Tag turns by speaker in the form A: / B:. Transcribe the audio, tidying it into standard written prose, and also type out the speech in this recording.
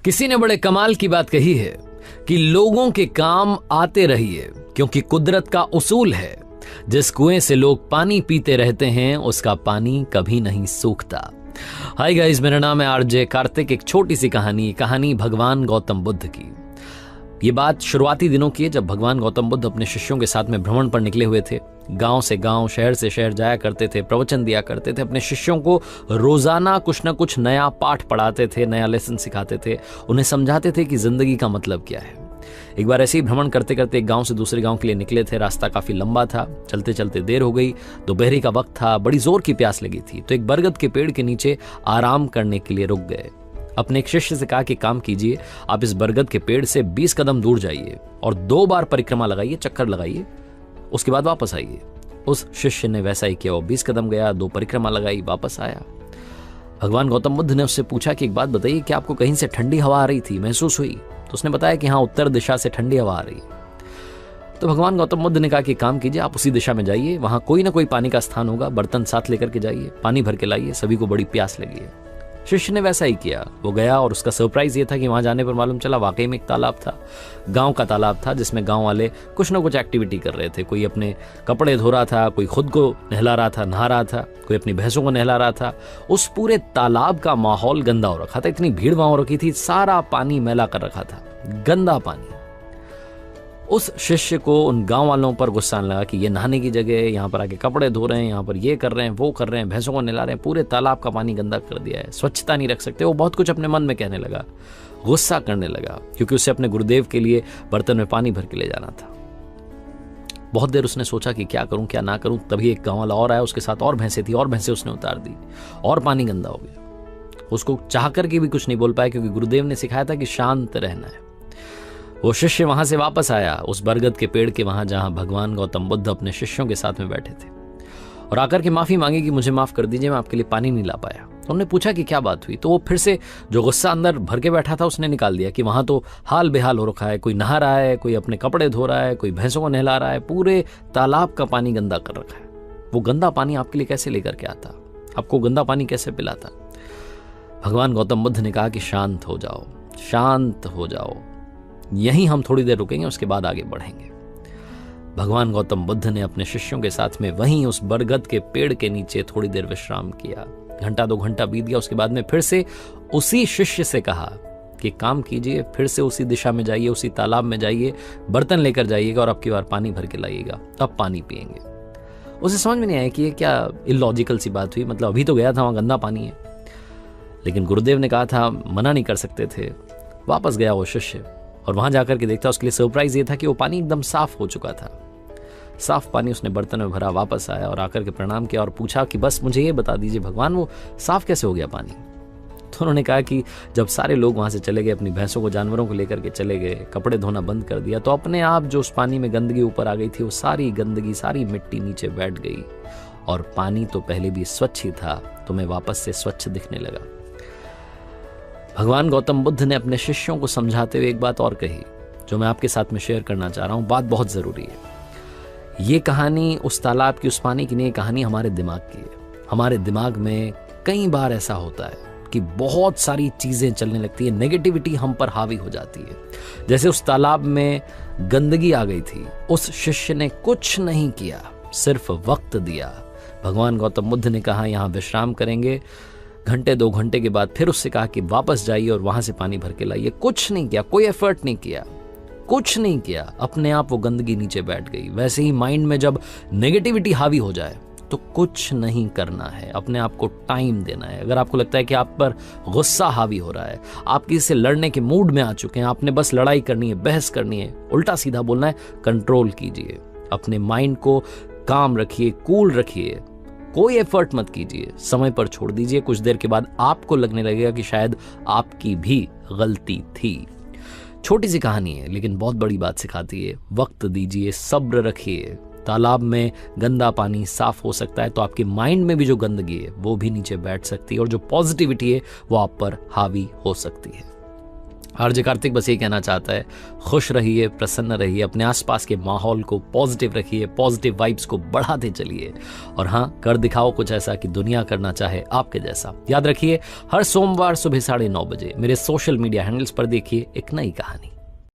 A: किसी ने बड़े कमाल की बात कही है कि लोगों के काम आते रहिए, क्योंकि कुदरत का उसूल है जिस कुएं से लोग पानी पीते रहते हैं उसका पानी कभी नहीं सूखता। हाय गाइस, मेरा नाम है आरजे कार्तिक। एक छोटी सी कहानी भगवान गौतम बुद्ध की। ये बात शुरुआती दिनों की है जब भगवान गौतम बुद्ध अपने शिष्यों के साथ में भ्रमण पर निकले हुए थे। गांव से गांव, शहर से शहर जाया करते थे, प्रवचन दिया करते थे, अपने शिष्यों को रोजाना कुछ ना कुछ नया पाठ पढ़ाते थे, नया लेसन सिखाते थे, उन्हें समझाते थे कि जिंदगी का मतलब क्या है। एक बार ऐसे ही भ्रमण करते करते एक गांव से दूसरे गांव के लिए निकले थे। रास्ता काफी लंबा था, चलते चलते देर हो गई, दोपहरी का वक्त था, बड़ी जोर की प्यास लगी थी। तो एक बरगद के पेड़ के नीचे आराम करने के लिए रुक गए। अपने एक शिष्य से कहा कि काम कीजिए, आप इस बरगद के पेड़ से 20 कदम दूर जाइए और 2 बार परिक्रमा लगाइए, चक्कर लगाइए, उसके बाद वापस आइए। उस शिष्य ने वैसा ही किया। वो 20 कदम गया, 2 परिक्रमा लगाई, वापस आया। भगवान गौतम बुद्ध ने उससे पूछा कि एक बात बताइए, क्या आपको कहीं से ठंडी हवा आ रही थी, महसूस हुई? तो उसने बताया कि हाँ, उत्तर दिशा से ठंडी हवा आ रही। तो भगवान गौतम बुद्ध ने कहा कि काम कीजिए, आप उसी दिशा में जाइए, वहां कोई ना कोई पानी का स्थान होगा, बर्तन साथ लेकर के जाइए, पानी भर के लाइए, सभी को बड़ी प्यास लगी है। शिष्य ने वैसा ही किया। वो गया और उसका सरप्राइज ये था कि वहां जाने पर मालूम चला वाकई में एक तालाब था, गांव का तालाब था, जिसमें गांव वाले कुछ ना कुछ एक्टिविटी कर रहे थे। कोई अपने कपड़े धो रहा था, कोई खुद को नहला रहा था, नहा रहा था, कोई अपनी भैंसों को नहला रहा था। उस पूरे तालाब का माहौल गंदा हो रखा था, इतनी भीड़ वहां हो रखी थी, सारा पानी मैला कर रखा था, गंदा पानी। उस शिष्य को उन गांव वालों पर गुस्सा आने लगा कि ये नहाने की जगह है, यहाँ पर आके कपड़े धो रहे हैं, यहाँ पर ये कर रहे हैं, वो कर रहे हैं, भैंसों को नहला रहे हैं, पूरे तालाब का पानी गंदा कर दिया है, स्वच्छता नहीं रख सकते। वो बहुत कुछ अपने मन में कहने लगा, गुस्सा करने लगा, क्योंकि उसे अपने गुरुदेव के लिए बर्तन में पानी भर के ले जाना था। बहुत देर उसने सोचा कि क्या करूं क्या ना करूं। तभी एक गांव वाला और आया, उसके साथ और भैंसें थी, और भैंसें उसने उतार दी और पानी गंदा हो गया। उसको चाह करके भी कुछ नहीं बोल पाया, क्योंकि गुरुदेव ने सिखाया था कि शांत रहना है। वो शिष्य वहां से वापस आया, उस बरगद के पेड़ के वहां जहां भगवान गौतम बुद्ध अपने शिष्यों के साथ में बैठे थे, और आकर के माफी मांगी कि मुझे माफ कर दीजिए, मैं आपके लिए पानी नहीं ला पाया। तो उन्होंने पूछा कि क्या बात हुई। तो वो फिर से जो गुस्सा अंदर भर के बैठा था उसने निकाल दिया कि वहां तो हाल बेहाल हो रखा है, कोई नहा रहा है, कोई अपने कपड़े धो रहा है, कोई भैंसों को नहला रहा है, पूरे तालाब का पानी गंदा कर रखा है। वो गंदा पानी आपके लिए कैसे लेकर के आता, आपको गंदा पानी कैसे पिलाता? भगवान गौतम बुद्ध ने कहा कि शांत हो जाओ, शांत हो जाओ, यहीं हम थोड़ी देर रुकेंगे, उसके बाद आगे बढ़ेंगे। भगवान गौतम बुद्ध ने अपने शिष्यों के साथ में वहीं उस बरगद के पेड़ के नीचे थोड़ी देर विश्राम किया। घंटा 2 घंटा बीत गया। उसके बाद में फिर से उसी शिष्य से कहा कि काम कीजिए, फिर से उसी दिशा में जाइए, उसी तालाब में जाइए, बर्तन लेकर जाइएगा और अब की बार पानी भर के लाइएगा, तब पानी पिएंगे। उसे समझ में नहीं आया कि ये क्या इलॉजिकल सी बात हुई, मतलब अभी तो गया था, वहां गंदा पानी है। लेकिन गुरुदेव ने कहा था, मना नहीं कर सकते थे। वापस गया वो शिष्य और वहां जाकर के देखता, उसके लिए सरप्राइज ये था कि वो पानी एकदम साफ हो चुका था। साफ पानी उसने बर्तन में भरा, वापस आया और आकर के प्रणाम किया और पूछा कि बस मुझे ये बता दीजिए भगवान, वो साफ कैसे हो गया पानी? तो उन्होंने कहा कि जब सारे लोग वहां से चले गए, अपनी भैंसों को, जानवरों को लेकर के चले गए, कपड़े धोना बंद कर दिया, तो अपने आप जो उस पानी में गंदगी ऊपर आ गई थी, वो सारी गंदगी, सारी मिट्टी नीचे बैठ गई और पानी तो पहले भी स्वच्छ ही था, तुम्हें वापस से स्वच्छ दिखने लगा। भगवान गौतम बुद्ध ने अपने शिष्यों को समझाते हुए एक बात और कही, जो मैं आपके साथ में शेयर करना चाह रहा हूं। बात बहुत जरूरी है। ये कहानी उस तालाब की, उस पानी की नहीं, कहानी हमारे दिमाग की है। हमारे दिमाग में कई बार ऐसा होता है कि बहुत सारी चीजें चलने लगती है, नेगेटिविटी हम पर हावी हो जाती है। जैसे उस तालाब में गंदगी आ गई थी, उस शिष्य ने कुछ नहीं किया, सिर्फ वक्त दिया। भगवान गौतम बुद्ध ने कहा यहां विश्राम करेंगे, घंटे 2 घंटे के बाद फिर उससे कहा कि वापस जाइए और वहां से पानी भर के लाइए। कुछ नहीं किया, कोई एफर्ट नहीं किया, कुछ नहीं किया, अपने आप वो गंदगी नीचे बैठ गई। वैसे ही माइंड में जब नेगेटिविटी हावी हो जाए तो कुछ नहीं करना है, अपने आप को टाइम देना है। अगर आपको लगता है कि आप पर गुस्सा हावी हो रहा है, आप किसी से लड़ने के मूड में आ चुके हैं, आपने बस लड़ाई करनी है, बहस करनी है, उल्टा सीधा बोलना है, कंट्रोल कीजिए, अपने माइंड को काम रखिए, कूल रखिए, कोई एफर्ट मत कीजिए, समय पर छोड़ दीजिए। कुछ देर के बाद आपको लगने लगेगा कि शायद आपकी भी गलती थी। छोटी सी कहानी है लेकिन बहुत बड़ी बात सिखाती है। वक्त दीजिए, सब्र रखिए। तालाब में गंदा पानी साफ हो सकता है तो आपके माइंड में भी जो गंदगी है वो भी नीचे बैठ सकती है और जो पॉजिटिविटी है वो आप पर हावी हो सकती है। आरजे कार्तिक बस ये कहना चाहता है, खुश रहिए, प्रसन्न रहिए, अपने आसपास के माहौल को पॉजिटिव रखिए, पॉजिटिव वाइब्स को बढ़ाते चलिए और हाँ, कर दिखाओ कुछ ऐसा कि दुनिया करना चाहे आपके जैसा। याद रखिए, हर सोमवार सुबह 9:30 बजे मेरे सोशल मीडिया हैंडल्स पर देखिए एक नई कहानी।